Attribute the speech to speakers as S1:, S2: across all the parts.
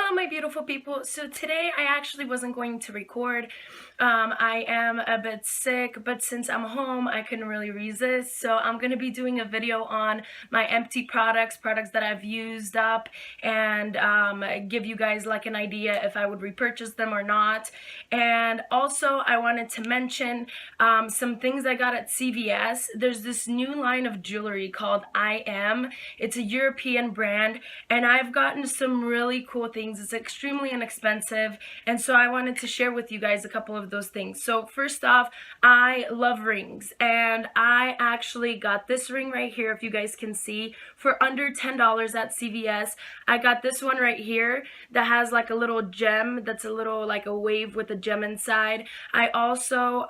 S1: Hello my beautiful people. So today I actually wasn't going to record. I am a bit sick, but since I'm home I couldn't really resist. So I'm going to be doing a video on my empty products that I've used up, and give you guys like an idea if I would repurchase them or not. And also I wanted to mention some things I got at CVS. There's this new line of jewelry called I Am. It's a European brand, and I've gotten some really cool things. It's extremely inexpensive, and so I wanted to share with you guys a couple of those things. So first off, I love rings, and I actually got this ring right here, if you guys can see, for under $10 at CVS. I got this one right here that has like a little gem that's a little like a wave with a gem inside. I also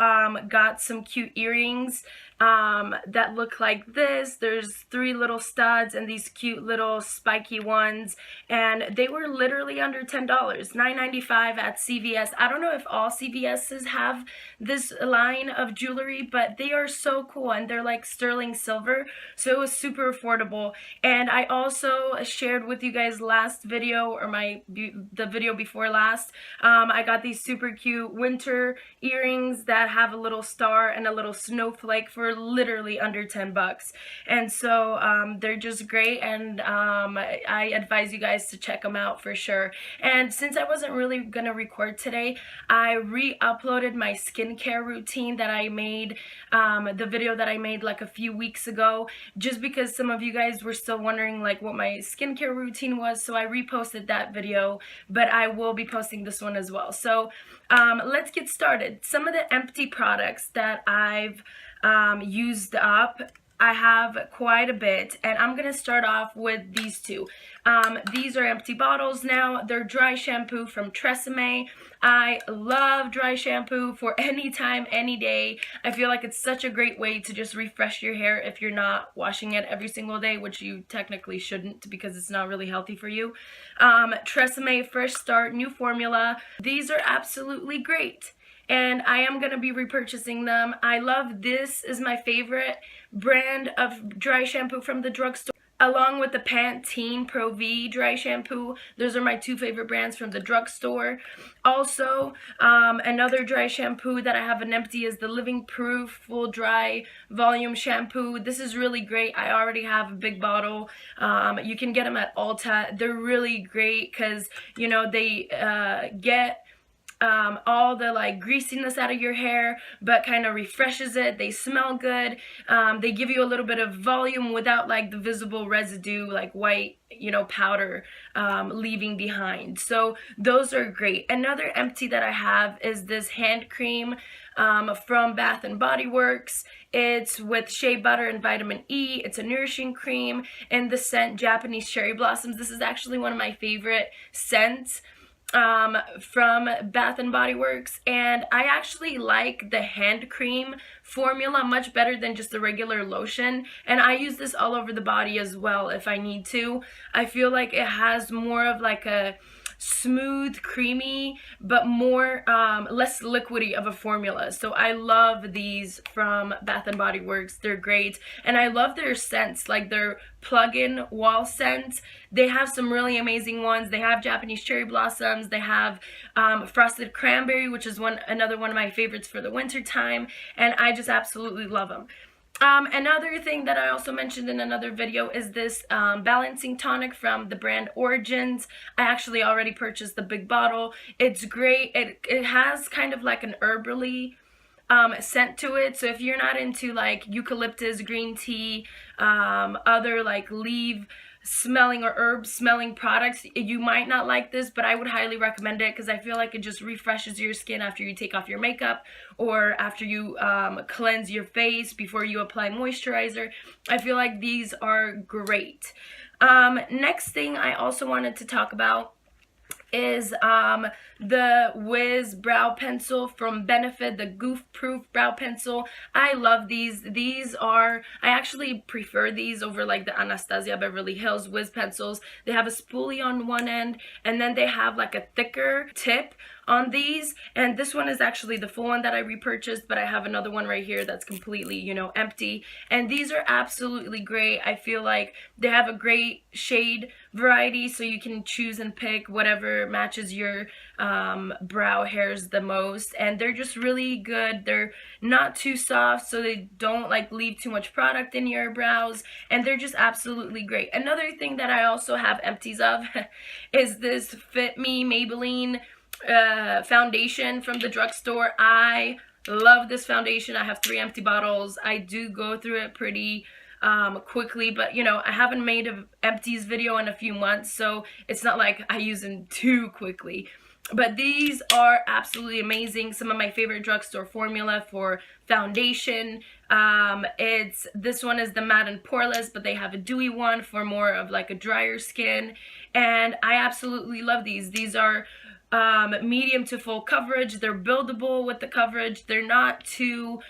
S1: got some cute earrings that look like this. There's 3 little studs and these cute little spiky ones, and they were literally under $10, $9.95 at CVS. I don't know if all CVS's have this line of jewelry, but they are so cool, and they're like sterling silver, so it was super affordable. And I also shared with you guys last video, or the video before last, I got these super cute winter earrings that have a little star and a little snowflake for literally under 10 bucks. And so they're just great, and I advise you guys to check them out for sure. And since I wasn't really gonna record today, I re-uploaded my skincare routine that I made, the video that I made like a few weeks ago, just because some of you guys were still wondering like what my skincare routine was. So I reposted that video, but I will be posting this one as well. So let's get started. Some of the empty products that I've used up, I have quite a bit, and I'm gonna start off with these two. These are empty bottles now. They're dry shampoo from Tresemme. I love dry shampoo for any time, any day. I feel like it's such a great way to just refresh your hair if you're not washing it every single day, which you technically shouldn't because it's not really healthy for you. Tresemme Fresh Start New Formula. These are absolutely great, and I am going to be repurchasing them. I love this. Is my favorite brand of dry shampoo from the drugstore, along with the Pantene Pro V dry shampoo. Those are my 2 favorite brands from the drugstore. Also, another dry shampoo that I have an empty is the Living Proof Full Dry Volume Shampoo. This is really great. I already have a big bottle. You can get them at Ulta. They're really great because, you know, they get all the like greasiness out of your hair, but kind of refreshes it. They smell good. They give you a little bit of volume without like the visible residue, like white, you know, powder leaving behind. So those are great. Another empty that I have is this hand cream from Bath and Body Works. It's with shea butter and vitamin E. It's a nourishing cream in the scent Japanese Cherry Blossoms. This is actually one of my favorite scents from Bath and Body Works, and I actually like the hand cream formula much better than just the regular lotion, and I use this all over the body as well if I need to. I feel like it has more of like a smooth, creamy, but more less liquidy of a formula. So I love these from Bath and Body Works. They're great, and I love their scents, like their plug-in wall scents. They have some really amazing ones. They have Japanese Cherry Blossoms. They have Frosted Cranberry, which is another one of my favorites for the winter time, and I just absolutely love them. Another thing that I also mentioned in another video is this balancing tonic from the brand Origins. I actually already purchased the big bottle. It's great. It has kind of like an herbally scent to it, so if you're not into like eucalyptus, green tea, other like leaf smelling or herb smelling products, you might not like this, but I would highly recommend it because I feel like it just refreshes your skin after you take off your makeup or after you cleanse your face before you apply moisturizer. I feel like these are great. Next thing I also wanted to talk about is the Wiz brow pencil from Benefit, the Goof Proof brow pencil. I love these. I actually prefer these over like the Anastasia Beverly Hills Wiz pencils. They have a spoolie on one end, and then they have like a thicker tip on these, and this one is actually the full one that I repurchased, but I have another one right here that's completely, you know, empty. And these are absolutely great. I feel like they have a great shade variety, so you can choose and pick whatever matches your brow hairs the most, and they're just really good. They're not too soft, so they don't like leave too much product in your brows, and they're just absolutely great. Another thing that I also have empties of is this Fit Me Maybelline foundation from the drugstore. I love this foundation. I have 3 empty bottles. I do go through it pretty quickly, but you know, I haven't made an empties video in a few months, so it's not like I use them too quickly. But these are absolutely amazing. Some of my favorite drugstore formula for foundation. This one is the matte and poreless, but they have a dewy one for more of like a drier skin, and I absolutely love these. These are medium to full coverage. They're buildable with the coverage. They're not too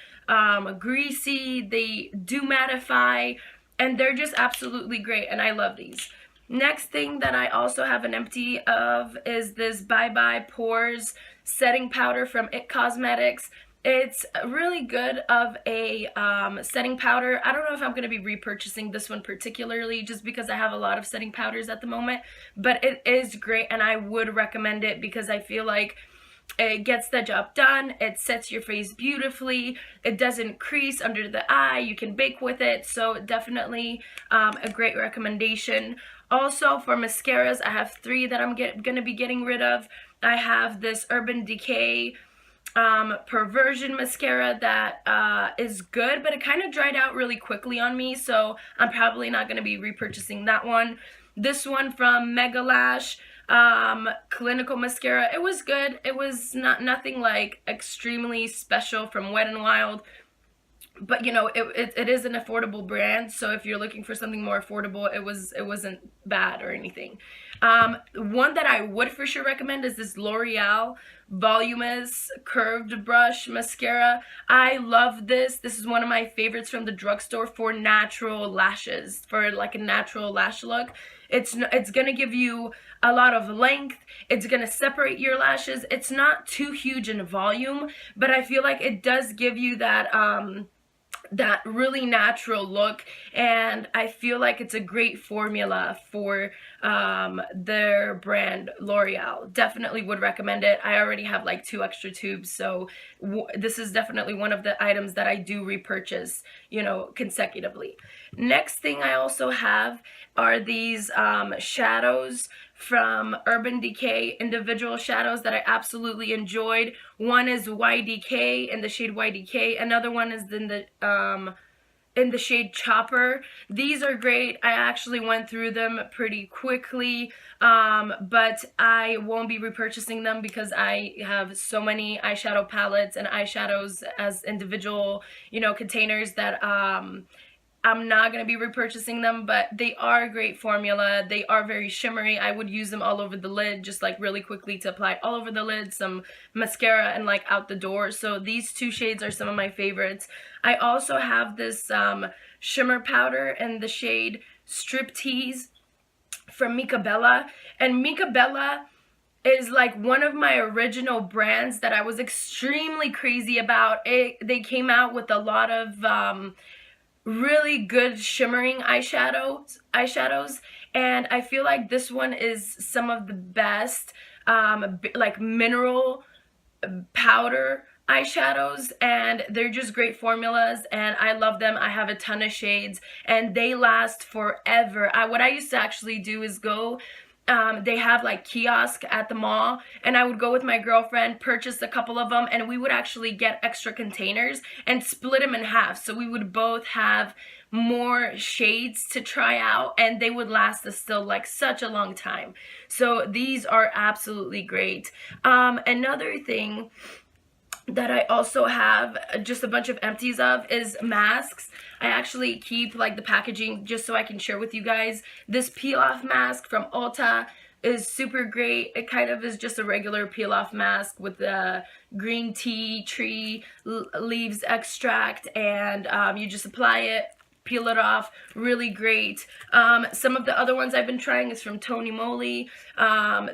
S1: greasy. They do mattify, and they're just absolutely great, and I love these. Next thing that I also have an empty of is this Bye Bye Pores setting powder from IT Cosmetics. It's really good of a setting powder. I don't know if I'm going to be repurchasing this one particularly just because I have a lot of setting powders at the moment, but it is great, and I would recommend it because I feel like it gets the job done. It sets your face beautifully. It doesn't crease under the eye. You can bake with it, so definitely a great recommendation. Also, for mascaras, I have 3 that I'm going to be getting rid of. I have this Urban Decay Perversion mascara that is good, but it kind of dried out really quickly on me, so I'm probably not going to be repurchasing that one. This one from Mega Lash Clinical Mascara, it was good. It was nothing like extremely special from Wet n Wild, but you know, it is an affordable brand, so if you're looking for something more affordable, it wasn't bad or anything. One that I would for sure recommend is this L'Oreal Voluminous Curved Brush Mascara. I love this. This is one of my favorites from the drugstore for natural lashes, for like a natural lash look. It's gonna give you a lot of length. It's gonna separate your lashes. It's not too huge in volume, but I feel like it does give you that that really natural look, and I feel like it's a great formula for their brand L'Oreal. Definitely would recommend it. I already have like 2 extra tubes, so this is definitely one of the items that I do repurchase, you know, consecutively. Next thing I also have are these shadows from Urban Decay, individual shadows that I absolutely enjoyed. One is YDK in the shade YDK. Another one is in the shade Chopper. These are great. I actually went through them pretty quickly, but I won't be repurchasing them because I have so many eyeshadow palettes and eyeshadows as individual, you know, containers that I'm not going to be repurchasing them, but they are a great formula. They are very shimmery. I would use them all over the lid, just like really quickly to apply all over the lid, some mascara, and like out the door. So these 2 shades are some of my favorites. I also have this shimmer powder in the shade Striptease from Mica Bella. And Mica Bella is like one of my original brands that I was extremely crazy about. They came out with a lot of really good shimmering eyeshadows, and I feel like this one is some of the best like mineral powder eyeshadows, and they're just great formulas, and I love them. I have a ton of shades, and they last forever. What I used to actually do is go they have like kiosk at the mall, and I would go with my girlfriend, purchase a couple of them, and we would actually get extra containers and split them in half, so we would both have more shades to try out, and they would last us still like such a long time. So these are absolutely great. Another thing that I also have just a bunch of empties of is masks. I actually keep like the packaging just so I can share with you guys. This peel off mask from Ulta is super great. It kind of is just a regular peel off mask with the green tea tree leaves extract, and you just apply it peel it off, really great. Some of the other ones I've been trying is from Tony Moly.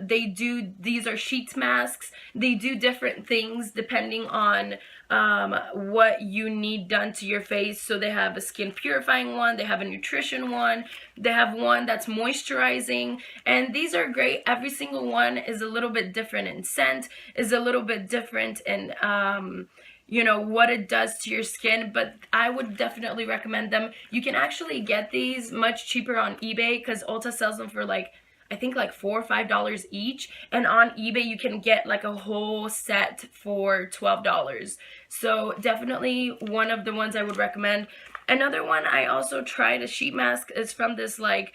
S1: These are sheets masks. They do different things depending on what you need done to your face. So they have a skin purifying one, they have a nutrition one, they have one that's moisturizing, and these are great. Every single one is a little bit different in scent, is a little bit different in you know, what it does to your skin, but I would definitely recommend them. You can actually get these much cheaper on eBay because Ulta sells them for like, I think like $4 or $5 each, and on eBay you can get like a whole set for $12. So definitely one of the ones I would recommend. Another one I also tried, a sheet mask, is from this like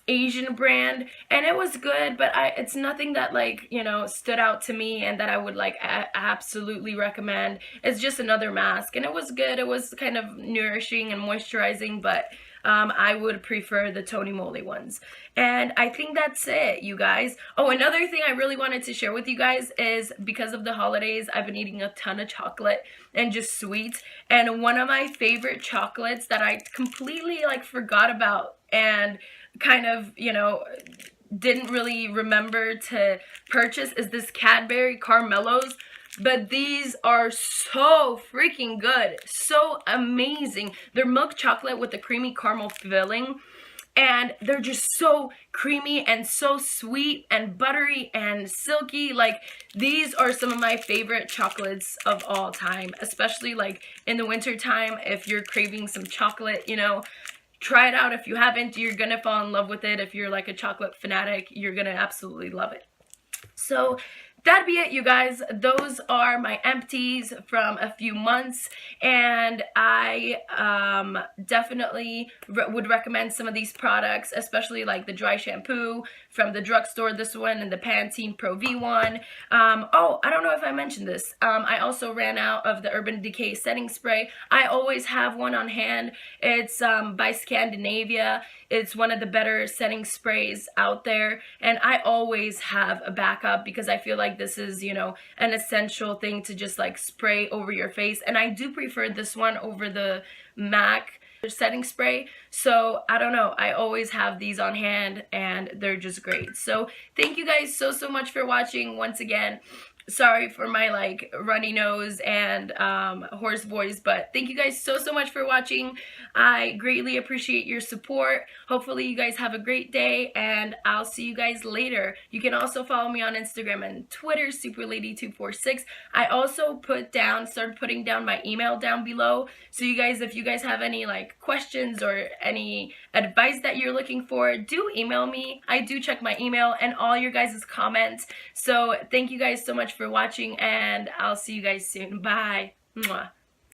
S1: Asian brand, and it was good, but it's nothing that like, you know, stood out to me and that I would like absolutely recommend. It's just another mask, and it was good. It was kind of nourishing and moisturizing, but I would prefer the Tony Moly ones. And I think that's it, you guys. Oh, another thing I really wanted to share with you guys is because of the holidays, I've been eating a ton of chocolate and just sweets. And one of my favorite chocolates that I completely like forgot about and kind of, you know, didn't really remember to purchase is this Cadbury Caramellos. But these are so freaking good, so amazing. They're milk chocolate with a creamy caramel filling, and they're just so creamy and so sweet and buttery and silky. Like, these are some of my favorite chocolates of all time, especially like in the winter time if you're craving some chocolate, you know. Try it out. If you haven't, you're gonna fall in love with it. If you're like a chocolate fanatic, you're gonna absolutely love it. So that'd be it, you guys. Those are my empties from a few months, and I definitely would recommend some of these products, especially like the dry shampoo from the drugstore, this one, and the Pantene Pro V one. Oh, I don't know if I mentioned this. I also ran out of the Urban Decay setting spray. I always have one on hand. It's by Scandinavia. It's one of the better setting sprays out there, and I always have a backup because I feel like this is, you know, an essential thing to just like spray over your face. And I do prefer this one over the MAC setting spray. So I don't know, I always have these on hand and they're just great. So thank you guys so much for watching. Once again, sorry for my like runny nose and hoarse voice, but thank you guys so much for watching. I greatly appreciate your support. Hopefully you guys have a great day, and I'll see you guys later. You can also follow me on Instagram and Twitter, superlady246. I also started putting down my email down below, so you guys, if you guys have any like questions or any advice that you're looking for, do email me. I do check my email and all your guys' comments. So thank you guys so much for watching, and I'll see you guys soon. Bye. Mwah.